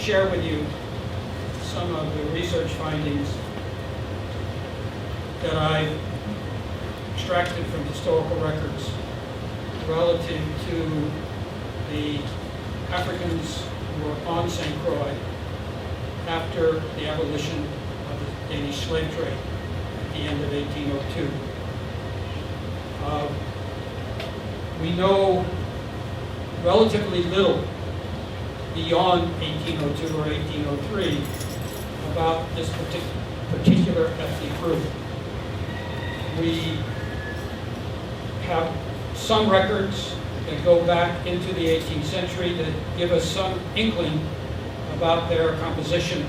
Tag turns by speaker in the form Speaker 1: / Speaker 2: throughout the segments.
Speaker 1: share with you some of the research findings that I've extracted from historical records relative to the Africans who were on St. Croix after the abolition of the Danish slave trade at the end of 1802. We know relatively little beyond 1802 or 1803 about this particular ethnic group. We have some records that go back into the 18th century that give us some inkling about their composition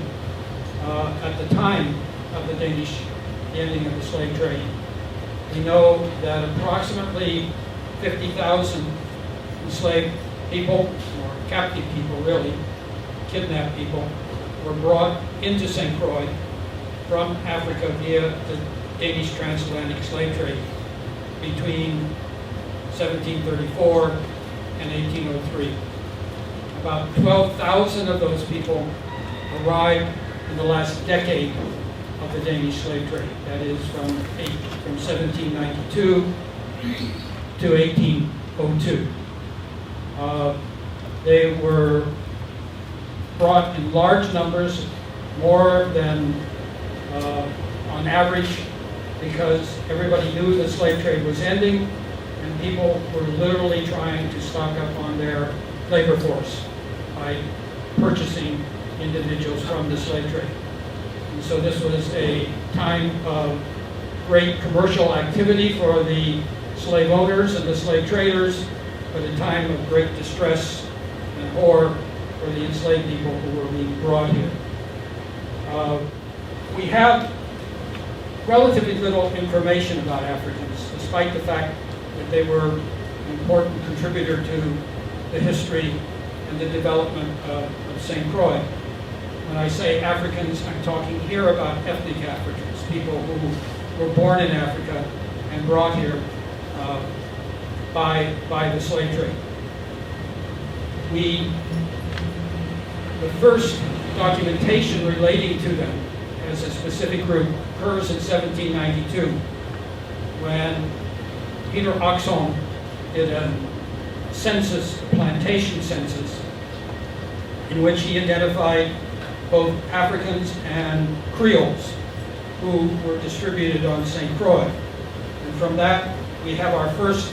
Speaker 1: at the time of the ending of the slave trade. We know that approximately 50,000 enslaved people, or captive people really, kidnapped people, were brought into St. Croix from Africa via the Danish transatlantic slave trade between 1734 and 1803. About 12,000 of those people arrived in the last decade of the Danish slave trade. That is from 1792 to 1802. They were brought in large numbers, more than on average, because everybody knew the slave trade was ending, and people were literally trying to stock up on their labor force by purchasing individuals from the slave trade. And so this was a time of great commercial activity for the slave owners and the slave traders, but a time of great distress and horror for the enslaved people who were being brought here. We have relatively little information about Africans, despite the fact that they were an important contributor to the history and the development of St. Croix. When I say Africans, I'm talking here about ethnic Africans, people who were born in Africa and brought here by the slave trade. The first documentation relating to them as a specific group occurs in 1792, when Peter Oxholm did a census, a plantation census, in which he identified both Africans and Creoles who were distributed on St. Croix. And from that, we have our first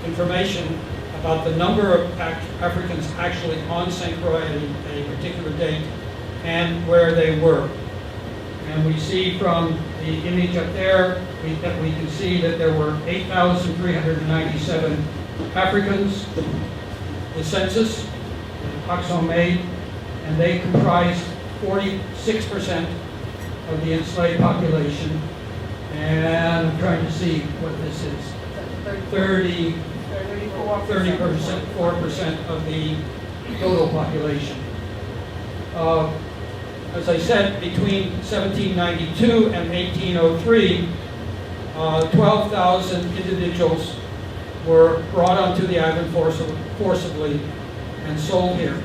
Speaker 1: information about the number of Africans actually on St. Croix at a particular date and where they were. And we see from the image up there that we can see that there were 8,397 Africans, the census that Oxholm made, and they comprised 46% of the enslaved population. And I'm trying to see what this is. 34% of the total population. As I said, between 1792 and 1803, 12,000 individuals were brought onto the island forcibly and sold here.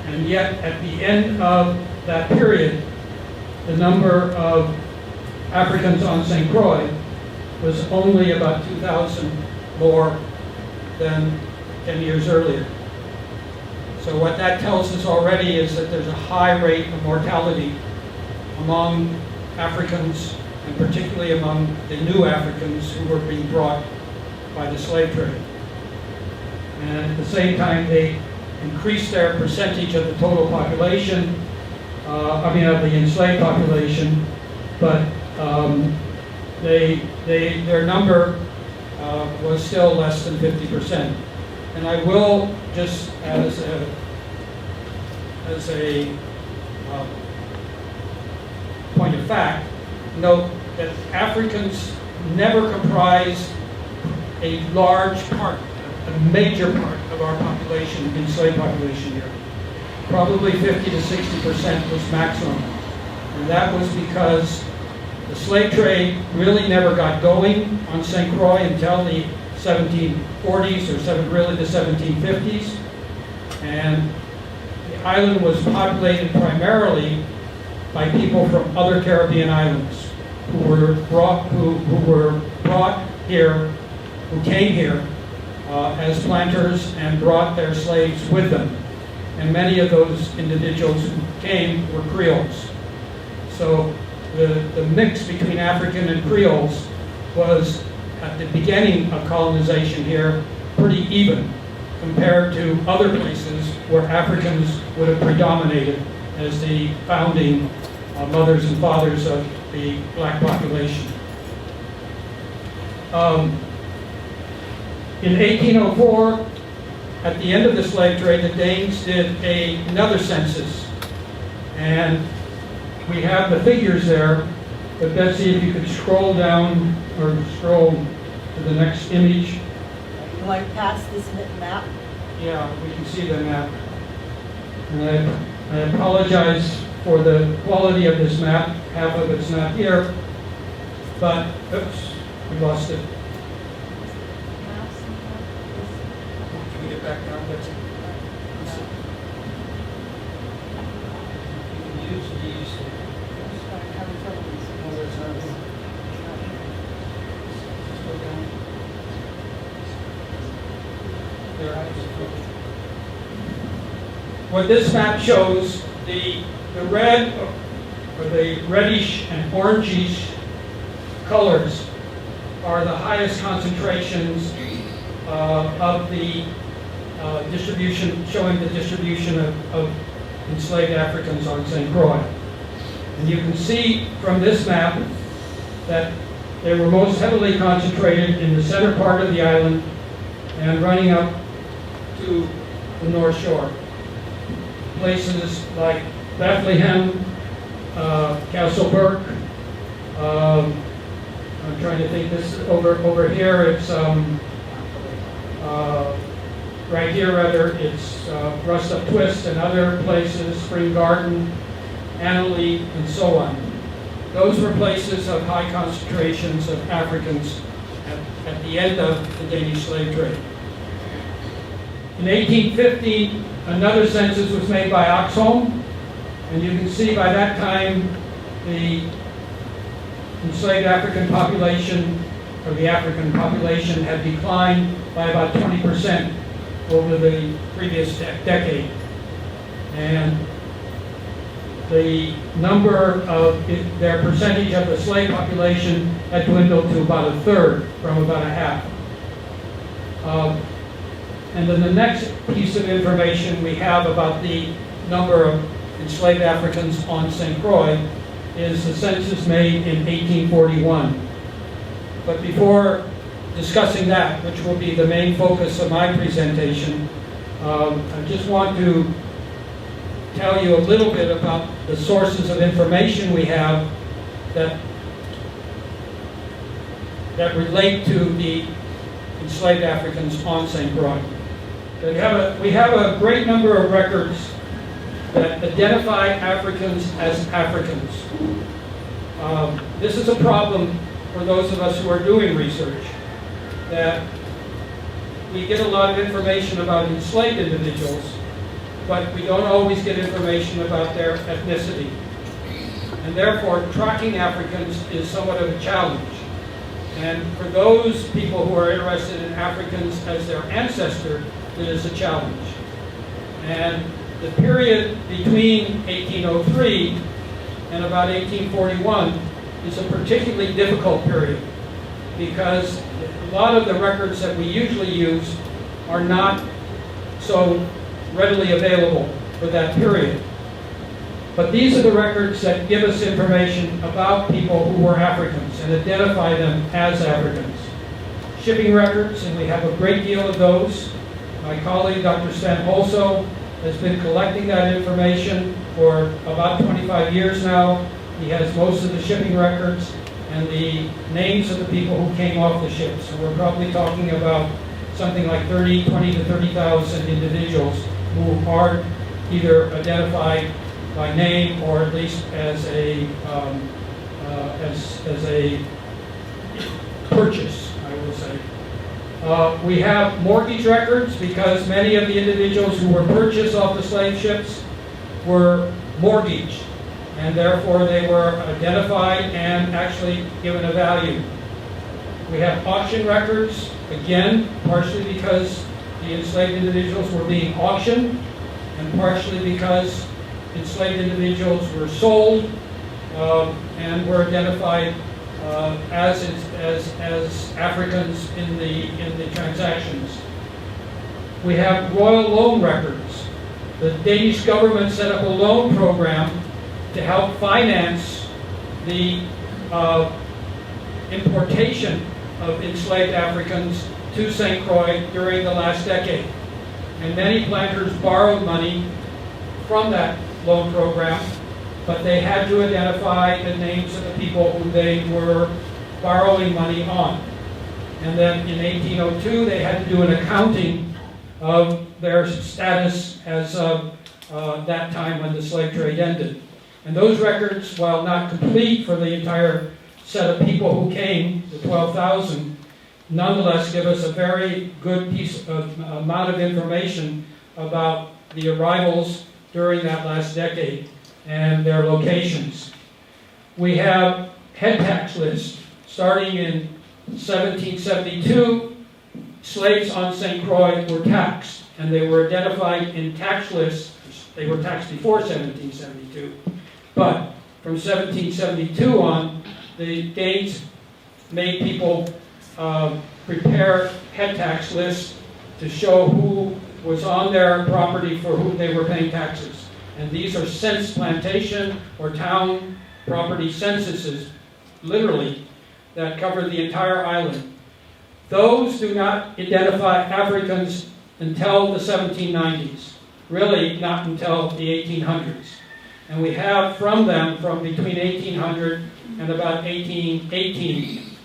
Speaker 1: And yet, at the end of that period, the number of Africans on St. Croix was only about 2,000 more than 10 years earlier. So what that tells us already is that there's a high rate of mortality among Africans, and particularly among the new Africans who were being brought by the slave trade. And at the same time, they increased their percentage of the total population, of the enslaved population, but their number was still less than 50%. And I will, just as a point of fact, note that Africans never comprised a large part, a major part of our population, enslaved population here. Probably 50 to 60% was maximum. And that was because the slave trade really never got going on St. Croix until the 1740s, or really the 1750s. And the island was populated primarily by people from other Caribbean islands who were brought here, who came here as planters and brought their slaves with them. And many of those individuals who came were Creoles. So the mix between African and Creoles was, at the beginning of colonization here, pretty even compared to other places where Africans would have predominated as the founding mothers and fathers of the black population. In 1804, at the end of the slave trade, the Danes did another census. And we have the figures there, but Betsy, if you could scroll down or scroll to the next image.
Speaker 2: You want to pass this map?
Speaker 1: Yeah, we can see the map. And I apologize for the quality of this map. Half of it's not here. But, oops, we lost it. Can we get back down, Betsy? You can use these. No, there's nothing. Just go down. There. What this map shows, the red or the reddish and orangish colors are the highest concentrations of the distribution, showing the distribution of enslaved Africans on St. Croix. And you can see from this map that they were most heavily concentrated in the center part of the island and running up to the North Shore. Places like Bethlehem, Castleburg. I'm trying to think. This over here. It's right here. Rather, it's Rust Up Twist and other places. Spring Garden, Annalee, and so on. Those were places of high concentrations of Africans at the end of the Danish slave trade. In 1850, another census was made by Oxholm, and you can see by that time the enslaved African population, or the African population, had declined by about 20% over the previous decade. And the number of their percentage of the slave population had dwindled to about a third from about a half. And then the next piece of information we have about the number of enslaved Africans on St. Croix is the census made in 1841. But before discussing that, which will be the main focus of my presentation, I just want to tell you a little bit about the sources of information we have that relate to the enslaved Africans on St. Croix. We have a great number of records that identify Africans as Africans. This is a problem for those of us who are doing research, that we get a lot of information about enslaved individuals, but we don't always get information about their ethnicity. And therefore, tracking Africans is somewhat of a challenge. And for those people who are interested in Africans as their ancestor, it is a challenge. And the period between 1803 and about 1841 is a particularly difficult period, because a lot of the records that we usually use are not so readily available for that period. But these are the records that give us information about people who were Africans and identify them as Africans. Shipping records, and we have a great deal of those. My colleague, Dr. Sven Holso, has been collecting that information for about 25 years now. He has most of the shipping records and the names of the people who came off the ships. So we're probably talking about something like 20 to 30,000 individuals who are either identified by name or at least as a purchase, I will say. We have mortgage records because many of the individuals who were purchased off the slave ships were mortgaged, and therefore they were identified and actually given a value. We have auction records, again, partially because the enslaved individuals were being auctioned, and partially because enslaved individuals were sold and were identified as Africans in the transactions. We have royal loan records. The Danish government set up a loan program to help finance the importation of enslaved Africans to St. Croix during the last decade. And many planters borrowed money from that loan program, but they had to identify the names of the people who they were borrowing money on. And then in 1802, they had to do an accounting of their status as of that time when the slave trade ended. And those records, while not complete for the entire set of people who came, the 12,000, nonetheless give us a very good amount of information about the arrivals during that last decade and their locations. We have head tax lists. Starting in 1772, slaves on St. Croix were taxed, and they were identified in tax lists. They were taxed before 1772, but from 1772 on, the Danes made people prepare head tax lists to show who was on their property for whom they were paying taxes. And these are census plantation or town property censuses, literally, that cover the entire island. Those do not identify Africans until the 1790s, really not until the 1800s. And we have from them, from between 1800 and about 1818,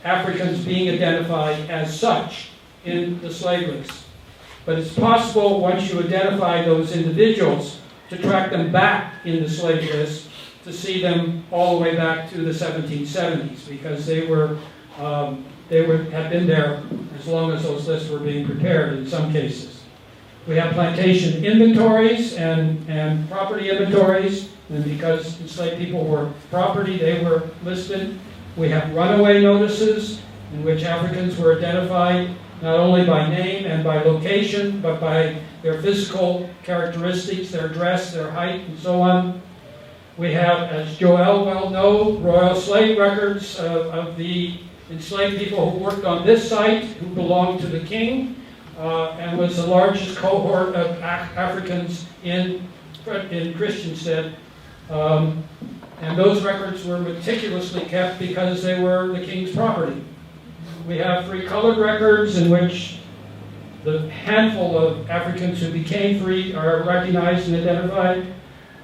Speaker 1: Africans being identified as such in the slave list. But it's possible, once you identify those individuals, to track them back in the slave list, to see them all the way back to the 1770s, because they had been there as long as those lists were being prepared in some cases. We have plantation inventories and property inventories, and because enslaved people were property, they were listed. We have runaway notices, in which Africans were identified not only by name and by location, but by their physical characteristics, their dress, their height, and so on. We have, as Joel well knows, royal slave records of the enslaved people who worked on this site, who belonged to the king, and was the largest cohort of Africans in Christiansted. And those records were meticulously kept because they were the king's property. We have free colored records in which the handful of Africans who became free are recognized and identified.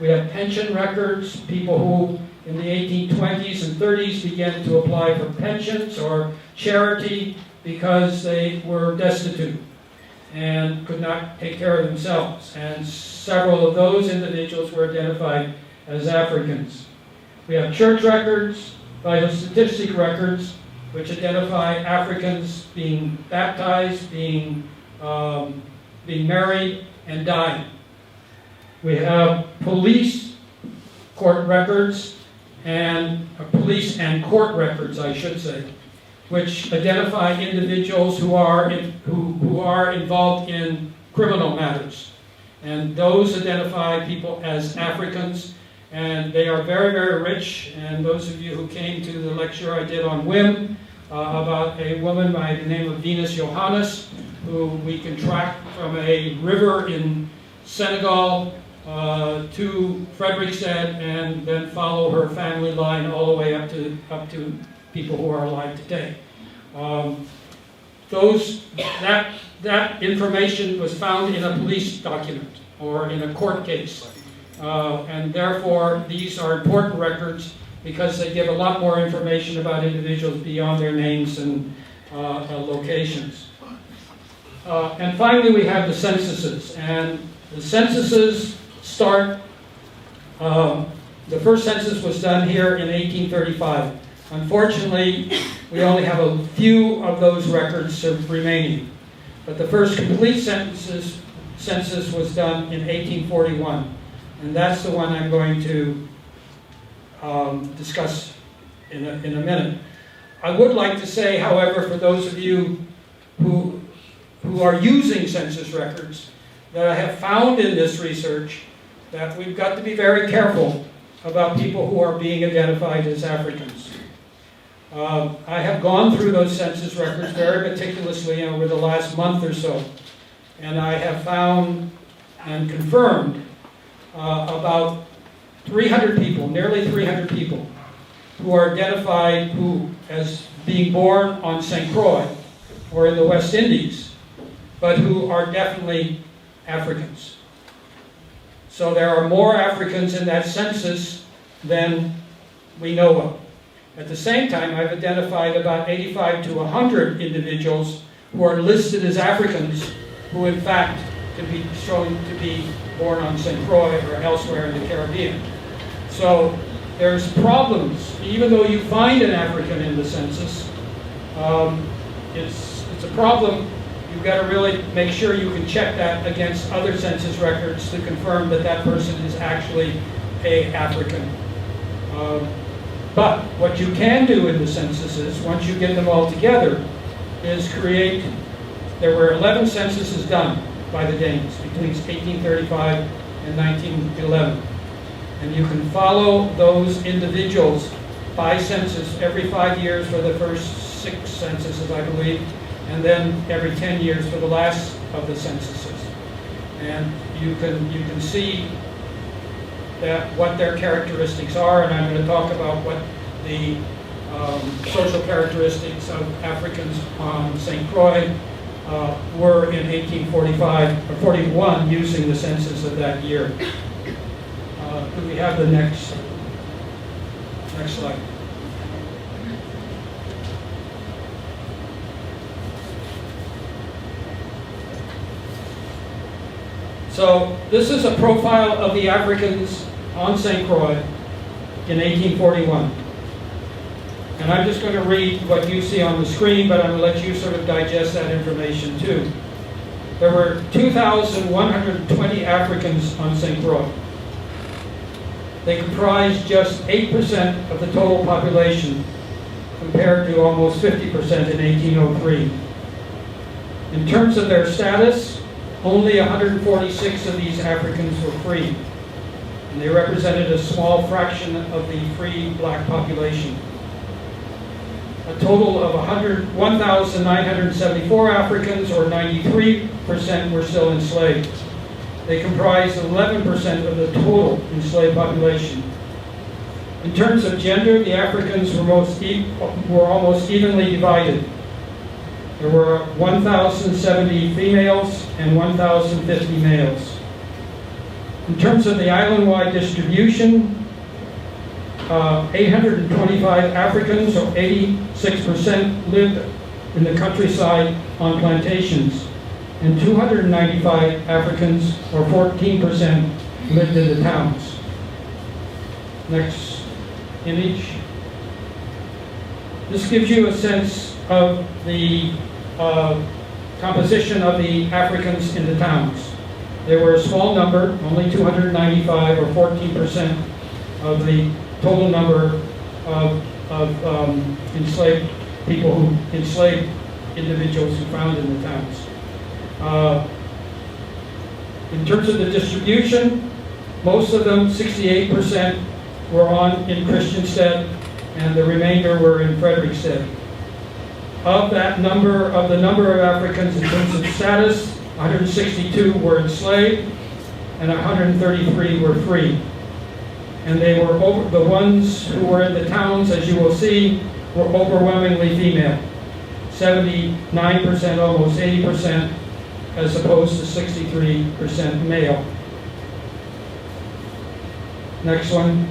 Speaker 1: We have pension records, people who in the 1820s and 30s began to apply for pensions or charity because they were destitute and could not take care of themselves. And several of those individuals were identified as Africans. We have church records, vital statistic records, which identify Africans being baptized, being married, and dying. We have police court records, and police and court records, I should say, which identify individuals who are involved in criminal matters. And those identify people as Africans, and they are very, very rich. And those of you who came to the lecture I did on WIM about a woman by the name of Venus Johannes, who we can track from a river in Senegal to Frederiksted, and then follow her family line all the way up to people who are alive today. That information was found in a police document or in a court case, and therefore these are important records because they give a lot more information about individuals beyond their names and locations. And finally, we have the censuses, and the censuses start. The first census was done here in 1835. Unfortunately, we only have a few of those records remaining. But the first complete census was done in 1841, and that's the one I'm going to discuss in a minute. I would like to say, however, for those of you who are using census records, that I have found in this research that we've got to be very careful about people who are being identified as Africans. I have gone through those census records very meticulously over the last month or so, and I have found and confirmed about 300 people, nearly 300 people, who are identified as being born on St. Croix or in the West Indies, but who are definitely Africans. So there are more Africans in that census than we know of. At the same time, I've identified about 85 to 100 individuals who are listed as Africans who in fact can be shown to be born on St. Croix or elsewhere in the Caribbean. So there's problems. Even though you find an African in the census, it's a problem. You've got to really make sure you can check that against other census records to confirm that that person is actually an African. But what you can do in the censuses, once you get them all together, is create. There were 11 censuses done by the Danes between 1835 and 1911. And you can follow those individuals by census every 5 years for the first 6 censuses, I believe, and then every 10 years for the last of the censuses. And you can see that what their characteristics are, and I'm going to talk about what the social characteristics of Africans on St. Croix were in 1845 or 41 using the census of that year. Could we have the next slide? So this is a profile of the Africans on St. Croix in 1841. And I'm just going to read what you see on the screen, but I'm going to let you sort of digest that information too. There were 2,120 Africans on St. Croix. They comprised just 8% of the total population, compared to almost 50% in 1803. In terms of their status, only 146 of these Africans were free, and they represented a small fraction of the free black population. A total of 1,974 Africans, or 93%, were still enslaved. They comprised 11% of the total enslaved population. In terms of gender, the Africans were almost evenly divided. There were 1,070 females and 1,050 males. In terms of the island-wide distribution, 825 Africans, or 86%, lived in the countryside on plantations, and 295 Africans, or 14%, lived in the towns. Next image. This gives you a sense of the composition of the Africans in the towns. They were a small number, only 295, or 14% of the total number of enslaved people, enslaved individuals who found in the towns. In terms of the distribution, most of them, 68%, were in Christiansted, and the remainder were in Frederiksted. Of the number of Africans in terms of status, 162 were enslaved, and 133 were free. And they were the ones who were in the towns, as you will see, were overwhelmingly female. 79%, almost 80%, as opposed to 63% male. Next one.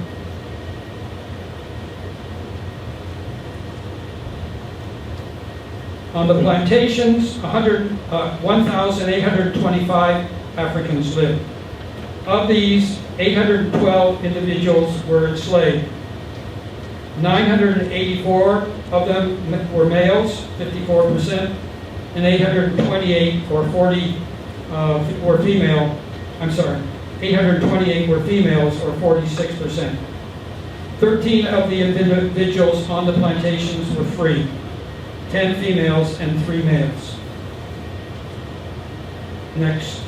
Speaker 1: On the plantations, 1,825 Africans lived. Of these, 812 individuals were enslaved. 984 of them were males, 54%, and 828 or 40 were female. I'm sorry, 828 were females or 46%. 13 of the individuals on the plantations were free, 10 females and 3 males. Next.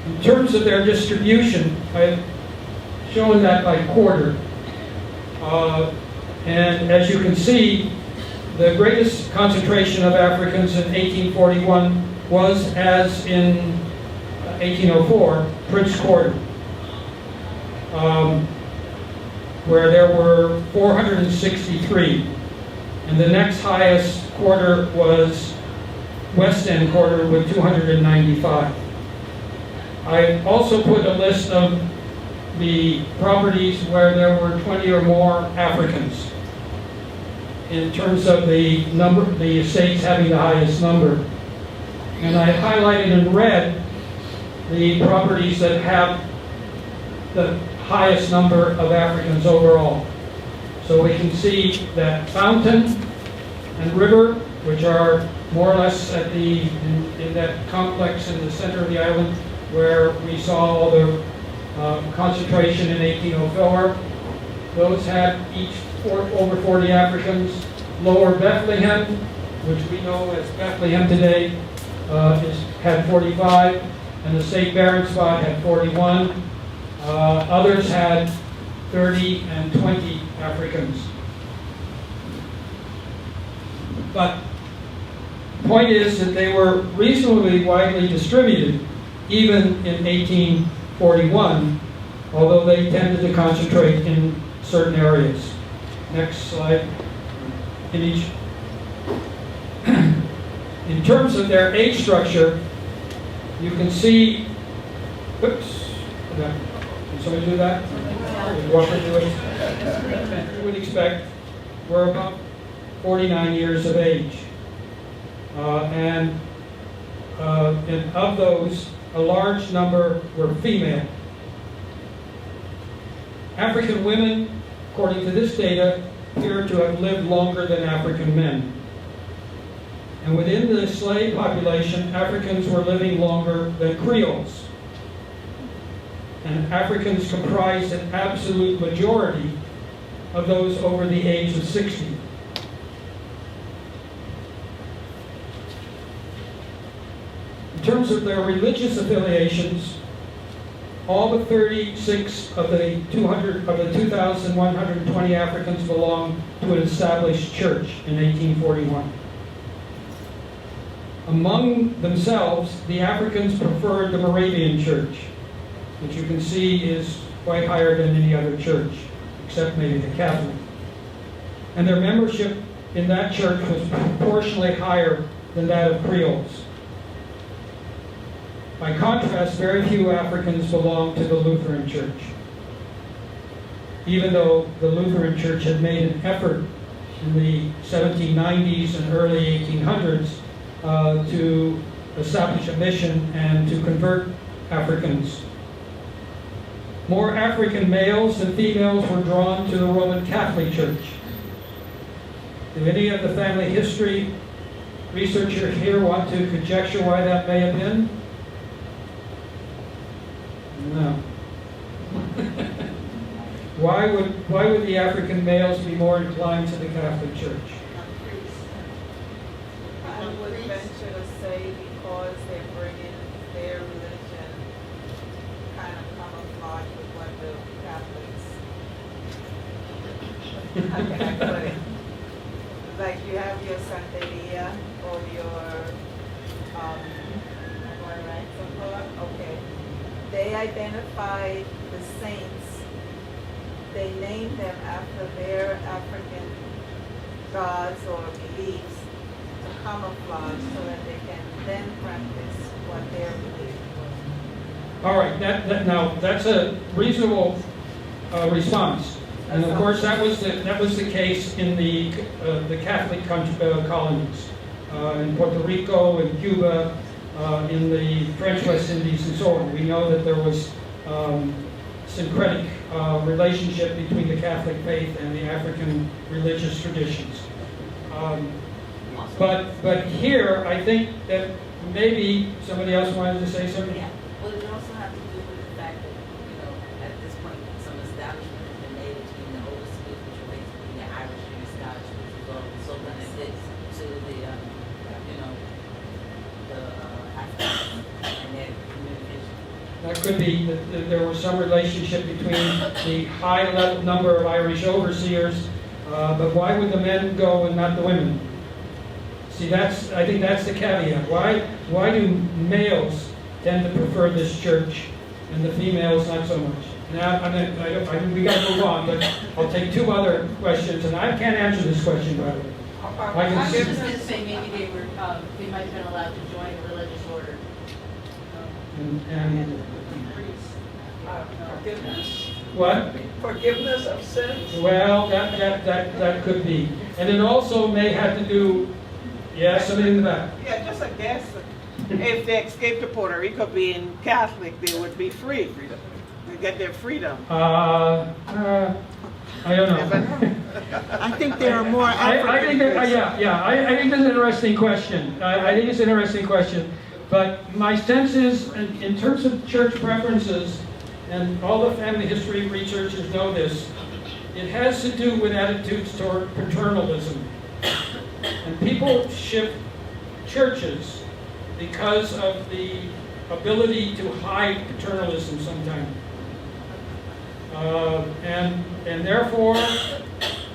Speaker 1: In terms of their distribution, I've shown that by quarter. And as you can see, the greatest concentration of Africans in 1841 was, as in 1804, Prince Quarter, where there were 463. And the next highest quarter was West End Quarter with 295. I also put a list of the properties where there were 20 or more Africans in terms of the number, the estates having the highest number. And I highlighted in red the properties that have the highest number of Africans overall. So we can see that Fountain and River, which are more or less at in that complex in the center of the island where we saw all the concentration in 1804. Those had each over 40 Africans. Lower Bethlehem, which we know as Bethlehem today, had 45, and the St. Barron spot had 41. Others had 30 and 20 Africans. But the point is that they were reasonably widely distributed, even in 1841, although they tended to concentrate in certain areas. Next slide. In terms of their age structure, you can see, oops, can somebody do that? Walk into it. You would expect we're about 49 years of age. And of those, a large number were female. African women, according to this data, appear to have lived longer than African men. And within the slave population, Africans were living longer than Creoles. And Africans comprised an absolute majority of those over the age of 60. In terms of their religious affiliations, all but 36 of the 2,120 Africans belonged to an established church in 1841. Among themselves, the Africans preferred the Moravian church, which you can see is quite higher than any other church, except maybe the Catholic. And their membership in that church was proportionally higher than that of Creoles. By contrast, very few Africans belonged to the Lutheran Church, even though the Lutheran Church had made an effort in the 1790s and early 1800s to establish a mission and to convert Africans. More African males than females were drawn to the Roman Catholic Church. Do any of the family history researchers here want to conjecture why that may have been? No. Why would the African males be more inclined to the Catholic Church?
Speaker 3: I would venture to say because they bring in their religion kind of camouflage with what the Catholics. How can I put it? Like you have your Santeria or your am I right? Okay. They identified the saints. They named them after their African gods or beliefs to camouflage so that they can then practice what their belief was.
Speaker 1: All right, now that's a reasonable response, and of course that was the case in the Catholic colonies in Puerto Rico and Cuba, in the French West Indies and so on. We know that there was syncretic relationship between the Catholic faith and the African religious traditions. But here, I think that maybe somebody else wanted to say something?
Speaker 4: Yeah, well, it also has to do with the fact that, at this point, some establishment has been made between the older schools, which are basically the Irish and the Scottish, which is also benefits to the, Africans and their communication.
Speaker 1: That could be that there was some relationship between the high level number of Irish overseers, but why would the men go and not the women? See, I think that's the caveat. Why do males tend to prefer this church and the females not so much? Now, we got to move on, but I'll take two other questions, and I can't answer this question, by the way. I can
Speaker 5: I was
Speaker 1: see-
Speaker 5: just going to say maybe they might have been allowed to join a religious order.
Speaker 1: and
Speaker 6: Forgiveness.
Speaker 1: what?
Speaker 6: Forgiveness of sins.
Speaker 1: Well, that could be. And it also may have to do, yeah, somebody in the back.
Speaker 6: Yeah, just a guess. If they escaped to Puerto Rico being Catholic, they would be free. They get their freedom.
Speaker 1: I don't know.
Speaker 2: I think there are more
Speaker 1: I think that,
Speaker 2: African
Speaker 1: I think that's an interesting question. I think it's an interesting question. But my sense is, in terms of church preferences, and all the family history researchers know this, it has to do with attitudes toward paternalism. And people shift churches because of the ability to hide paternalism sometimes. And therefore,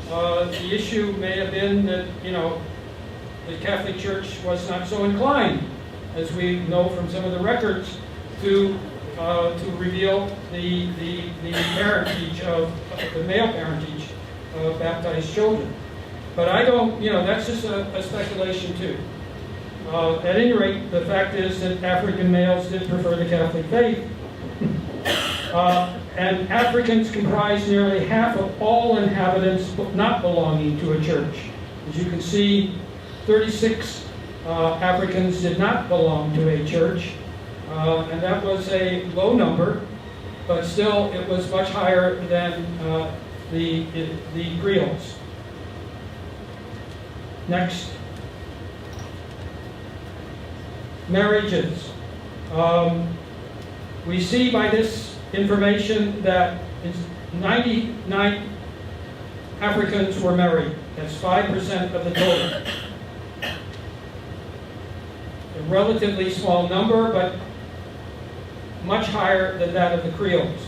Speaker 1: the issue may have been that, the Catholic Church was not so inclined, as we know from some of the records, to reveal the parentage of the male parentage of baptized children. But I don't, that's just a speculation too. At any rate, the fact is that African males did prefer the Catholic faith. And Africans comprise nearly half of all inhabitants not belonging to a church. As you can see, 36 Africans did not belong to a church. And that was a low number, but still it was much higher than the griots. Next. Marriages. We see by this information that 99 Africans were married. That's 5% of the total. A relatively small number, but much higher than that of the Creoles.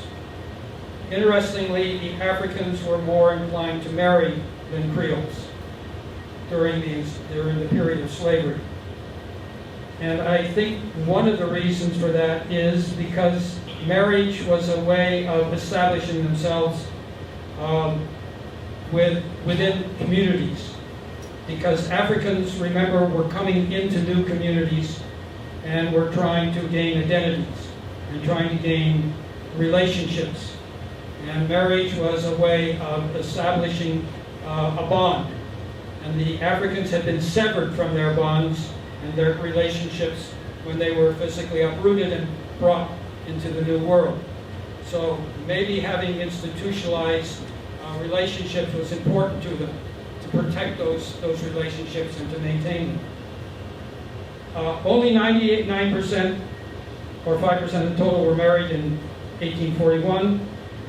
Speaker 1: Interestingly, the Africans were more inclined to marry than Creoles during the period of slavery. And I think one of the reasons for that is because marriage was a way of establishing themselves within communities. Because Africans, remember, were coming into new communities and were trying to gain identities and trying to gain relationships. And marriage was a way of establishing a bond. And the Africans had been severed from their bonds and their relationships when they were physically uprooted and brought into the new world. So maybe having institutionalized relationships was important to them, to protect those relationships and to maintain them. Only 9% or 5% of the total were married in 1841.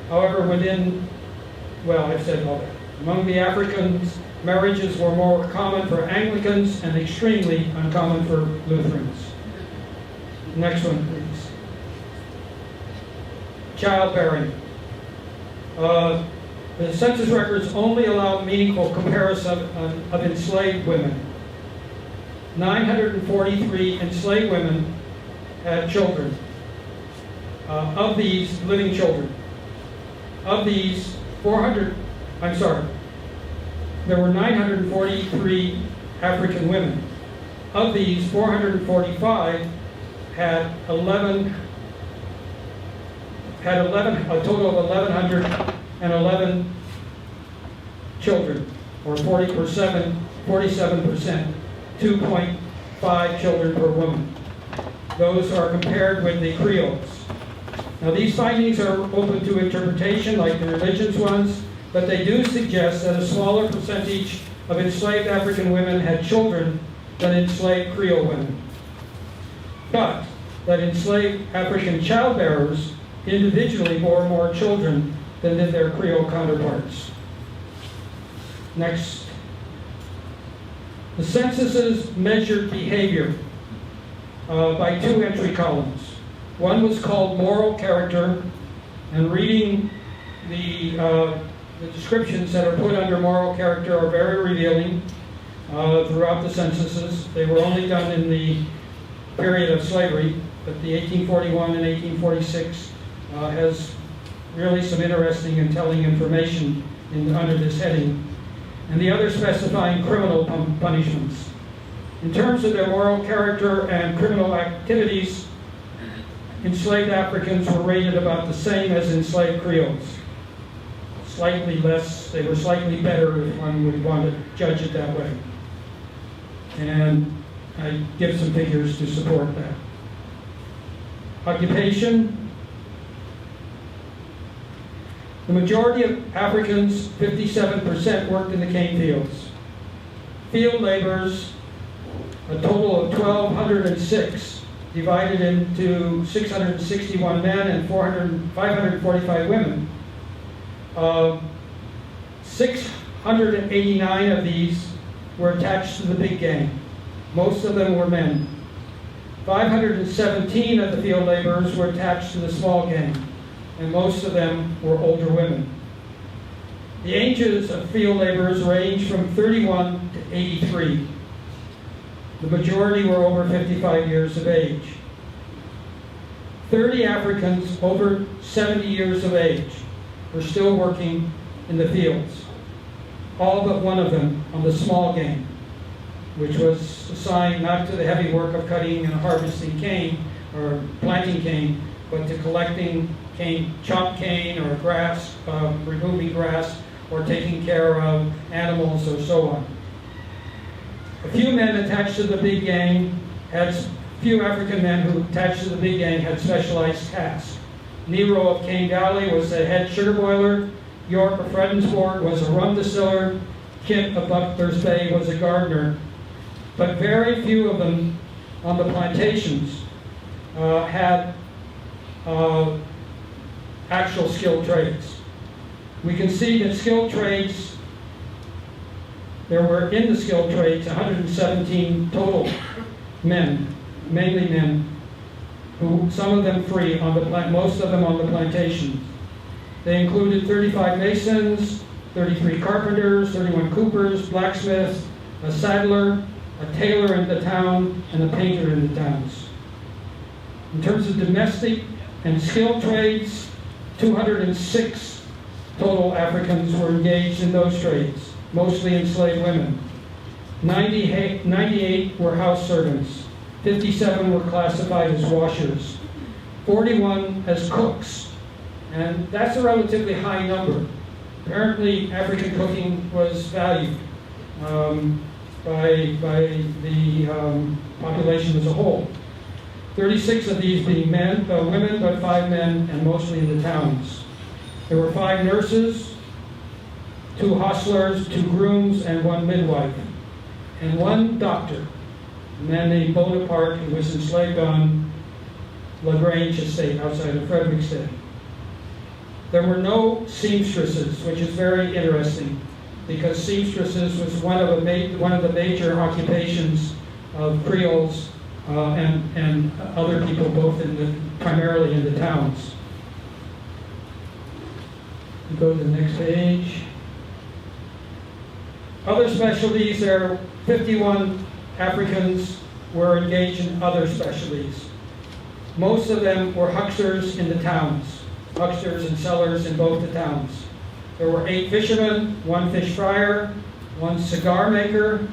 Speaker 1: However, I've said all that. Among the Africans, marriages were more common for Anglicans and extremely uncommon for Lutherans. Next one, please. Childbearing. The census records only allow meaningful comparison of enslaved women. 943 enslaved women had children. Of these, living children. Of these, there were 943 African women. Of these, 445 had a total of 1,111 children, or 47%, 2.5 children per woman. Those are compared with the Creoles. Now, these findings are open to interpretation like the religious ones, but they do suggest that a smaller percentage of enslaved African women had children than enslaved Creole women. But that enslaved African childbearers individually bore more children than did their Creole counterparts. Next. The censuses measured behavior by 2 entry columns. One was called moral character, and reading the descriptions that are put under moral character are very revealing throughout the censuses. They were only done in the period of slavery, but the 1841 and 1846 has really some interesting and telling information under this heading. And the other specifying criminal punishments. In terms of their moral character and criminal activities, enslaved Africans were rated about the same as enslaved Creoles. Slightly less, they were slightly better if one would want to judge it that way. And I give some figures to support that. Occupation. The majority of Africans, 57%, worked in the cane fields. Field laborers, a total of 1,206, divided into 661 men and 545 women. 689 of these were attached to the big gang. Most of them were men. 517 of the field laborers were attached to the small gang, and most of them were older women. The ages of field laborers ranged from 31 to 83. The majority were over 55 years of age. 30 Africans over 70 years of age were still working in the fields. All but one of them on the small gang, which was assigned not to the heavy work of cutting and harvesting cane or planting cane, but to collecting cane, chopped cane or grass, removing grass, or taking care of animals or so on. A few men attached to the big gang few African men who attached to the big gang had specialized tasks. Nero of Cane Valley was the head sugar boiler. York of Fredensborg was a rum distiller. Kit of Butler's Bay was a gardener. But very few of them on the plantations had actual skilled trades. We can see that skilled trades, there were in the skilled trades 117 total men, mainly men, who some of them free on the most of them on the plantations. They included 35 masons, 33 carpenters, 31 coopers, blacksmiths, a saddler, a tailor in the town, and a painter in the towns. In terms of domestic and skilled trades, 206 total Africans were engaged in those trades, mostly enslaved women. 98 were house servants. 57 were classified as washers. 41 as cooks. And that's a relatively high number. Apparently, African cooking was valued by the population as a whole. 36 of these being women, but 5 men, and mostly in the towns. There were 5 nurses, 2 hostlers, 2 grooms, and 1 midwife, and 1 doctor, a man named Bonaparte, who was enslaved on LaGrange Estate outside of Frederiksted. There were no seamstresses, which is very interesting, because seamstresses was one of the major occupations of Creoles and other people, both primarily in the towns. We go to the next page. Other specialties, there are 51 Africans were engaged in other specialties. Most of them were hucksters in the towns, hucksters and sellers in both the towns. There were 8 fishermen, 1 fish fryer, 1 cigar maker,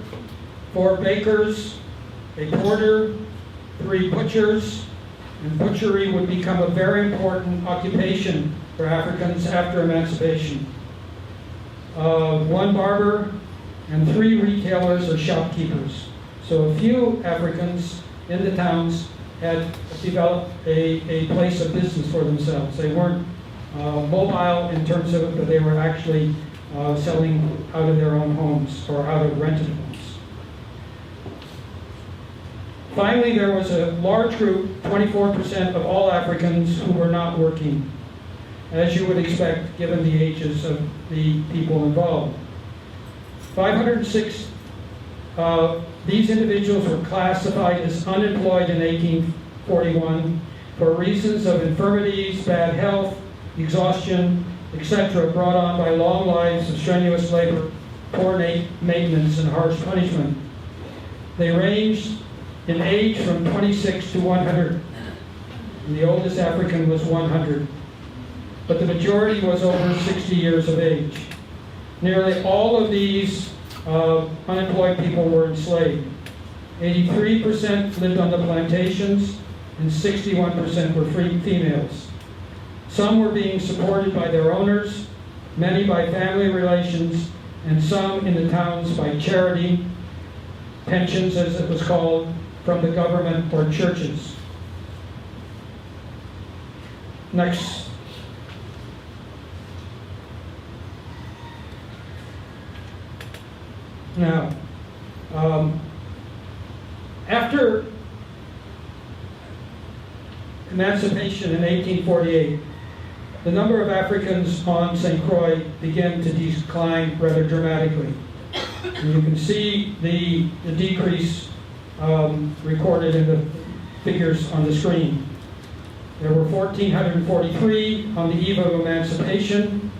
Speaker 1: 4 bakers, a porter, 3 butchers, and butchery would become a very important occupation for Africans after emancipation. 1 barber, and 3 retailers or shopkeepers. So a few Africans in the towns had developed a place of business for themselves. They weren't mobile in terms of it, but they were actually selling out of their own homes or out of rented homes. Finally, there was a large group, 24% of all Africans, who were not working, as you would expect given the ages of the people involved. 506, these individuals were classified as unemployed in 1841 for reasons of infirmities, bad health, exhaustion, etc., brought on by long lives of strenuous labor, poor maintenance, and harsh punishment. They ranged in age from 26 to 100, and the oldest African was 100, but the majority was over 60 years of age. Nearly all of these unemployed people were enslaved. 83% lived on the plantations, and 61% were free females. Some were being supported by their owners, many by family relations, and some in the towns by charity, pensions as it was called, from the government or churches. Next. Now, after emancipation in 1848, the number of Africans on St. Croix began to decline rather dramatically. And you can see the decrease recorded in the figures on the screen. There were 1,443 on the eve of emancipation,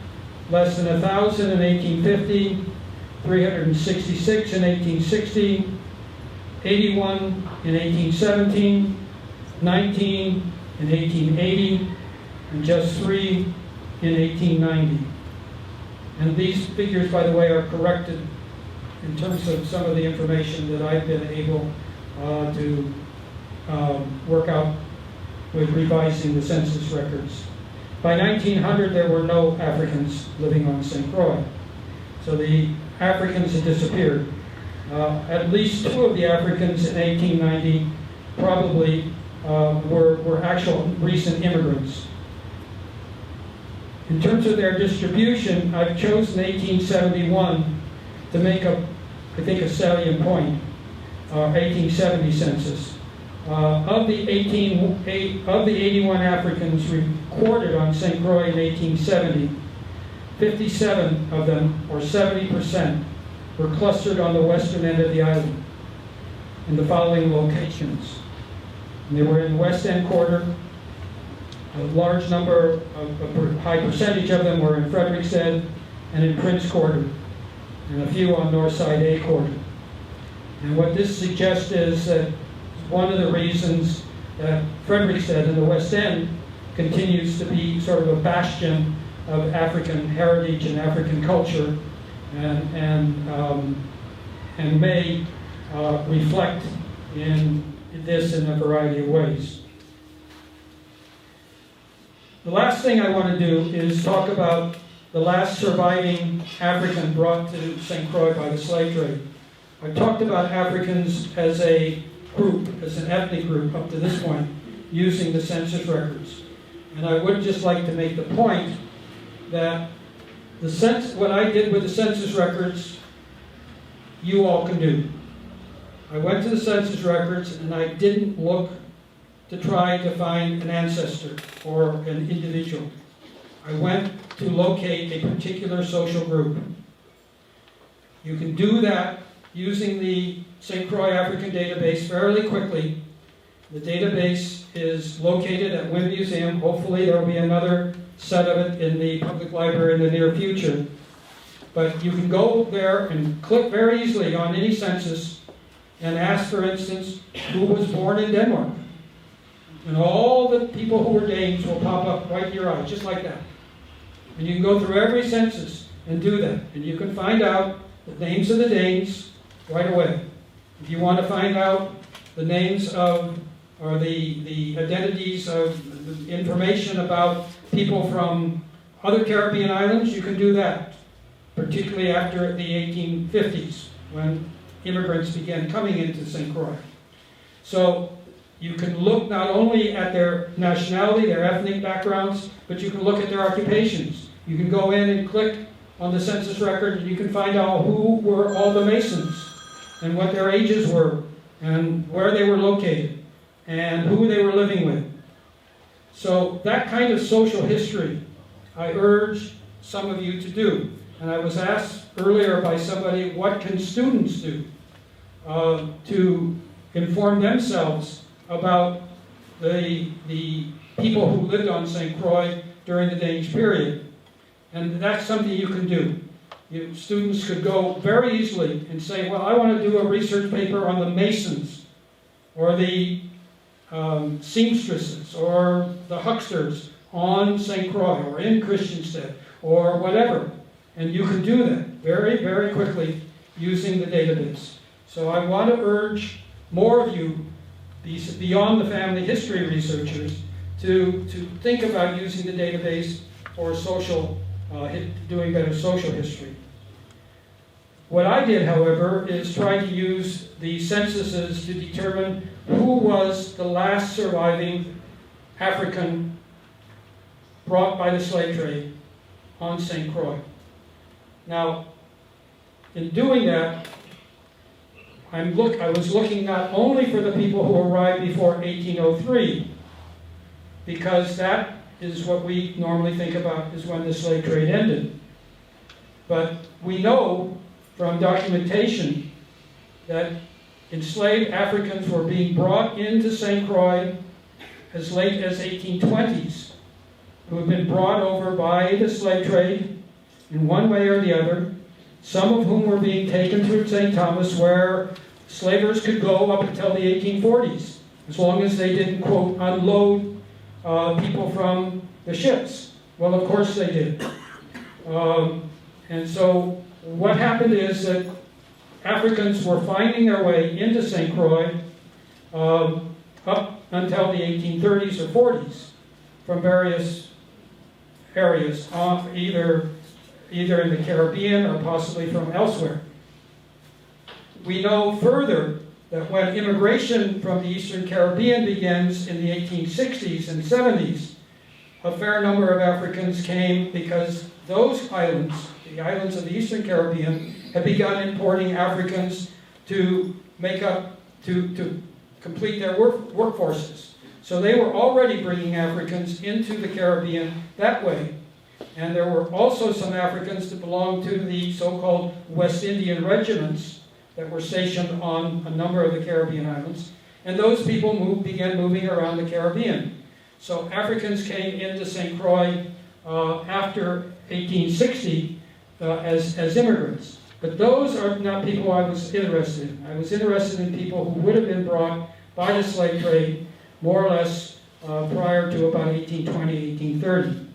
Speaker 1: less than 1,000 in 1850, 366 in 1860, 81 in 1817, 19 in 1880, and just 3 in 1890. And these figures, by the way, are corrected in terms of some of the information that I've been able to work out with revising the census records. By 1900, there were no Africans living on St. Croix. So the Africans had disappeared. At least 2 of the Africans in 1890 probably were actual recent immigrants. In terms of their distribution, I've chosen 1871 to make I think, a salient point. 1870 census. Of the 81 Africans recorded on St. Croix in 1870, 57 of them, or 70%, were clustered on the western end of the island in the following locations. And they were in the West End Quarter. A large number, a high percentage of them were in Frederiksted and in Prince Quarter, and a few on Northside A Quarter. And what this suggests is that one of the reasons that Frederiksted in the West End continues to be sort of a bastion of African heritage and African culture, and may reflect in this in a variety of ways. The last thing I want to do is talk about the last surviving African brought to St. Croix by the slave trade. I've talked about Africans as a group, as an ethnic group up to this point, using the census records. And I would just like to make the point that what I did with the census records, you all can do. I went to the census records and I didn't look to try to find an ancestor or an individual. I went to locate a particular social group. You can do that using the St. Croix African database fairly quickly. The database is located at Wynn Museum. Hopefully there will be another set of it in the public library in the near future. But you can go there and click very easily on any census and ask, for instance, who was born in Denmark. And all the people who were Danes will pop up right in your eyes, just like that. And you can go through every census and do that. And you can find out the names of the Danes right away. If you want to find out the names of, or the identities of the information about people from other Caribbean islands, you can do that, particularly after the 1850s, when immigrants began coming into St. Croix. So you can look not only at their nationality, their ethnic backgrounds, but you can look at their occupations. You can go in and click on the census record and you can find out who were all the Masons and what their ages were and where they were located and who they were living with. So that kind of social history I urge some of you to do. And I was asked earlier by somebody, what can students do to inform themselves about the people who lived on St. Croix during the Danish period? And that's something you can do. Students could go very easily and say, well, I want to do a research paper on the Masons, or the seamstresses, or the hucksters on St. Croix, or in Christiansted, or whatever. And you can do that very, very quickly using the database. So I want to urge more of you, these beyond the family history researchers, to think about using the database for social, doing better social history. What I did, however, is try to use the censuses to determine who was the last surviving African brought by the slave trade on St. Croix. Now, in doing that, I was looking not only for the people who arrived before 1803, because that is what we normally think about is when the slave trade ended. But we know from documentation that enslaved Africans were being brought into St. Croix as late as 1820s, who had been brought over by the slave trade in one way or the other, some of whom were being taken through St. Thomas, where slavers could go up until the 1840s, as long as they didn't, quote, unload people from the ships. Well, of course they did. And so what happened is that Africans were finding their way into St. Croix up until the 1830s or 40s from various areas, either in the Caribbean or possibly from elsewhere. We know further that when immigration from the Eastern Caribbean begins in the 1860s and 70s, a fair number of Africans came because those islands, the islands of the Eastern Caribbean, had begun importing Africans to complete their workforces. So they were already bringing Africans into the Caribbean that way. And there were also some Africans that belonged to the so-called West Indian regiments that were stationed on a number of the Caribbean islands. And those people began moving around the Caribbean. So Africans came into St. Croix after 1860 as immigrants. But those are not people I was interested in. I was interested in people who would have been brought by the slave trade more or less prior to about 1820, 1830.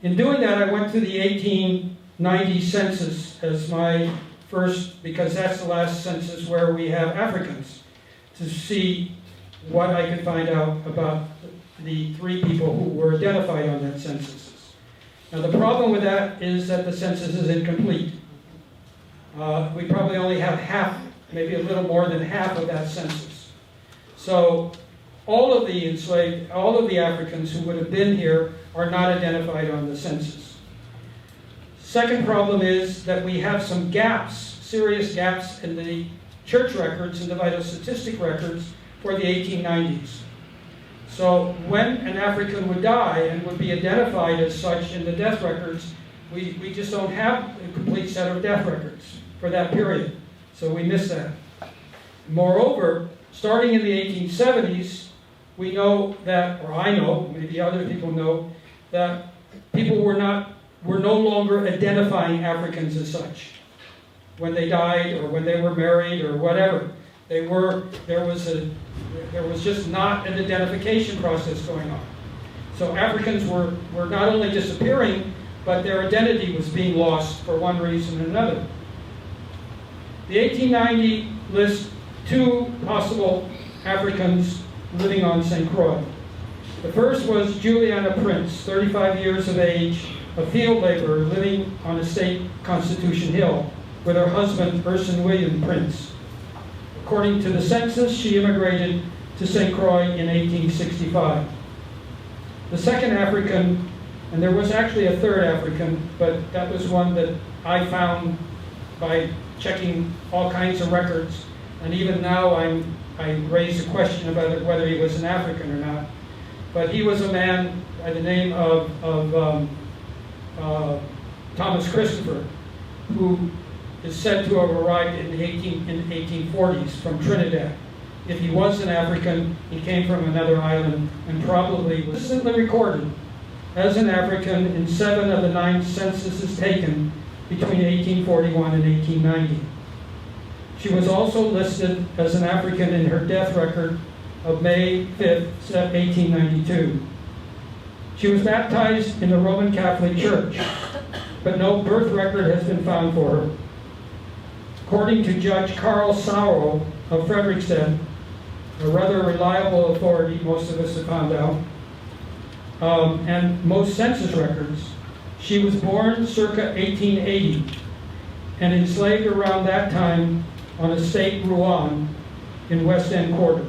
Speaker 1: In doing that, I went to the 1890 census as my first, because that's the last census where we have Africans, to see what I could find out about the three people who were identified on that census. Now the problem with that is that the census is incomplete. We probably only have half, maybe a little more than half of that census. So all of the enslaved, all of the Africans who would have been here are not identified on the census. Second problem is that we have some gaps, serious gaps in the church records and the vital statistic records for the 1890s. So when an African would die and would be identified as such in the death records, we just don't have a complete set of death records for that period. So we miss that. Moreover, starting in the 1870s, we know that, or I know, maybe other people know, that people were no longer identifying Africans as such. When they died or when they were married or whatever, there was just not an identification process going on. So Africans were not only disappearing, but their identity was being lost for one reason or another. The 1890 lists two possible Africans living on St. Croix. The first was Juliana Prince, 35 years of age, a field laborer living on estate Constitution Hill with her husband, Urson William Prince. according to the census, she immigrated to St. Croix in 1865. The second African, and there was actually a third African, but that was one that I found by checking all kinds of records, and even now I raise a question about whether he was an African or not. But he was a man by the name of Thomas Christopher, who is said to have arrived in the 1840s from Trinidad. If he was an African, he came from another island and probably was consistently recorded as an African in 7 of the 9 censuses taken between 1841 and 1890. She was also listed as an African in her death record of May 5th, 1892. She was baptized in the Roman Catholic Church, but no birth record has been found for her. According to Judge Carl Sauer of Frederiksted, a rather reliable authority, most of us have found out, and most census records, she was born circa 1880 and enslaved around that time on estate Rouen in West End Quarter,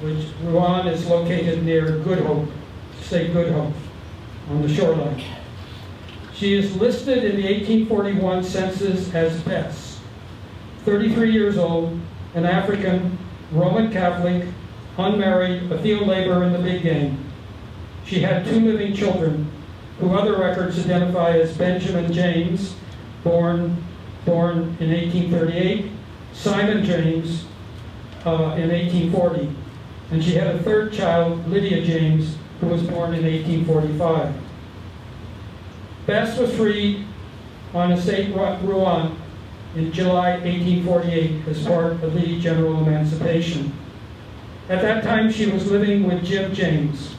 Speaker 1: which Rouen is located near Good Hope, State Good Hope, on the shoreline. She is listed in the 1841 census as Bess, 33 years old, an African, Roman Catholic, unmarried, a field laborer in the big game. She had 2 living children, who other records identify as Benjamin James, born in 1838, Simon James in 1840, and she had a third child, Lydia James, who was born in 1845. Bess was freed on estate Rouen in July 1848 as part of the general emancipation. At that time, she was living with Jim James,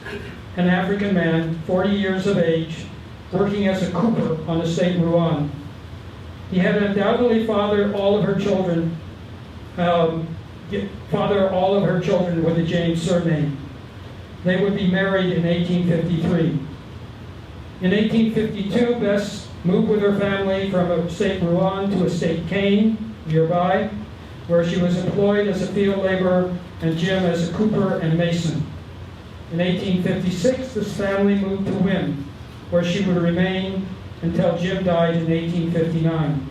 Speaker 1: an African man, 40 years of age, working as a cooper on estate Rouen. He had undoubtedly fathered all of her children with the James surname. They would be married in 1853. In 1852, Bess moved with her family from estate Rouen to estate Kane, nearby, where she was employed as a field laborer and Jim as a cooper and mason. In 1856, this family moved to Wynn, where she would remain until Jim died in 1859.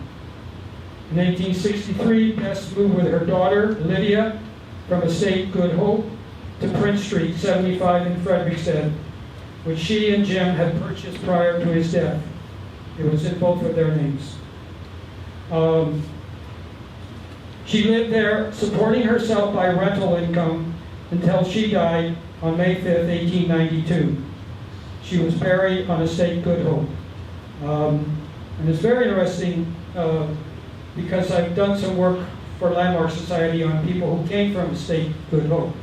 Speaker 1: In 1863, Bess moved with her daughter, Lydia, from estate Good Hope to Prince Street, 75 in Frederiksted, which she and Jim had purchased prior to his death. It was in both of their names. She lived there, supporting herself by rental income until she died on May 5th, 1892. She was buried on estate Good Hope. And it's very interesting because I've done some work for Landmark Society on people who came from estate Good Hope,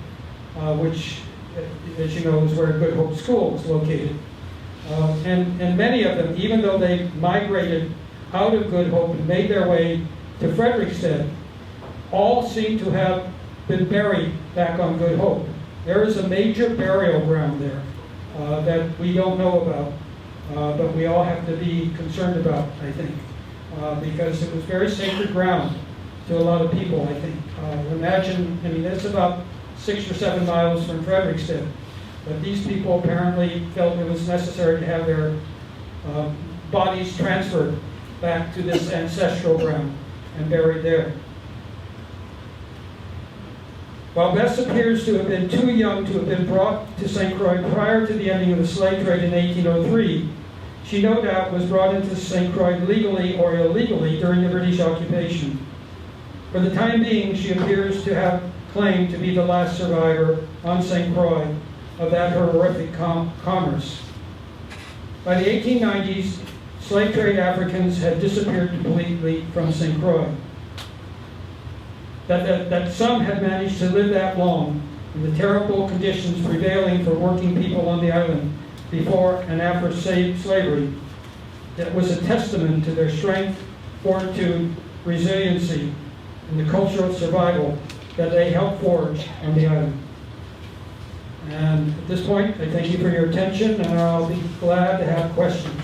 Speaker 1: which, as you know, is where Good Hope School is located. And many of them, even though they migrated out of Good Hope and made their way to Frederiksted, all seem to have been buried back on Good Hope. There is a major burial ground there that we don't know about, but we all have to be concerned about, I think, because it was very sacred ground to a lot of people, I think. Imagine, I mean, it's about 6 or 7 miles from Frederiksted, but these people apparently felt it was necessary to have their bodies transferred back to this ancestral ground and buried there. While Bess appears to have been too young to have been brought to St. Croix prior to the ending of the slave trade in 1803, she no doubt was brought into St. Croix legally or illegally during the British occupation. For the time being, she appears to have claimed to be the last survivor on St. Croix of that horrific commerce. By the 1890s, slave trade Africans had disappeared completely from St. Croix. That some had managed to live that long in the terrible conditions prevailing for working people on the island before and after slavery, that was a testament to their strength, fortitude, resiliency, and the cultural survival that they helped forge on the island. And at this point, I thank you for your attention, and I'll be glad to have questions.